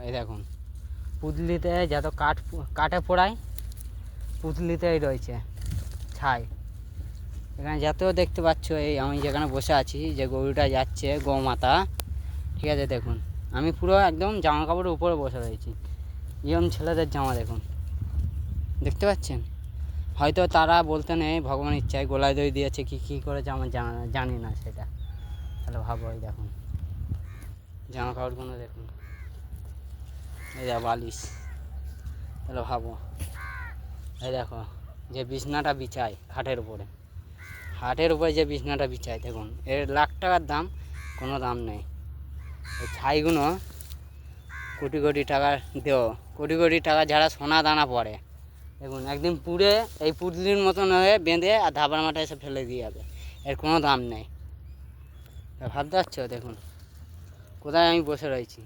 এই দেখুন পুতলিতে যত কাঠে পোড়ায় পুতলিতেই রয়েছে ছাই। এখানে যতও দেখতে পাচ্ছ, এই আমি যেখানে বসে আছি যে গরুটা যাচ্ছে গৌমাতা, ঠিক আছে। দেখুন আমি পুরো একদম জামা কাপড়ের উপরে বসে রয়েছি, ইয়ং ছেলেদের জামা দেখুন, দেখতে পাচ্ছেন। হয়তো তারা বলতে নেই ভগবান ইচ্ছায় গোলায় দই দিয়েছে, কী করেছে আমার জানি না সেটা। তাহলে ভাবো, এই দেখুন জামা কাপড়গুলো দেখুন, এই যা বালিশ, তাহলে ভাবো। এই দেখো যে বিছনাটা বিছায় খাটের উপরে যে বিছনাটা বিছায়, দেখুন এর লাখ টাকার দাম, কোনো দাম নেই। এই ছাইগুলো কোটি কোটি টাকার কোটি টাকা যারা সোনা দানা পড়ে, দেখুন একদিন পুড়ে এই পুতলির মতন হয়ে বেঁধে আর ধাবার মাঠে এসে ফেলে দিয়ে যাবে, এর কোনো দাম নেই। ভাবতে পারছো? দেখুন কোথায় আমি বসে রয়েছি,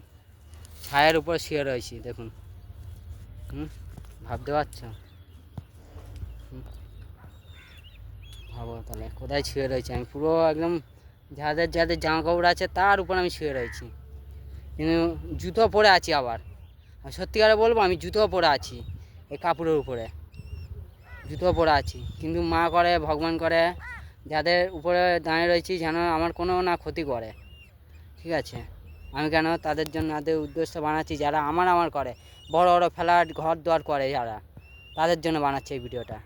ছায়ের উপর শুয়ে রয়েছি, দেখুন। ভাবতে পারছো? ভাবো তাহলে কোথায় শুয়ে রয়েছি আমি, পুরো একদম যাদের জামা কাপড় আছে তার উপর আমি শুয়ে রয়েছি, কিন্তু জুতো পরে আছি। আবার সত্যিকারে বলবো, আমি জুতো পরে আছি, এই কাপড়ের উপরে জুতো পরে আছি, কিন্তু মা করে ভগবান করে যাদের উপরে দাঁড়িয়ে রয়েছি যেন আমার কোনো না ক্ষতি করে, ঠিক আছে। আমি কেন তাদের জন্য তাদের উদ্দেশ্য বানাচ্ছি, যারা আমার করে বড় বড় ফ্ল্যাট ঘর দোয়ার করে, যারা তাদের জন্য বানাচ্ছে এই ভিডিওটা।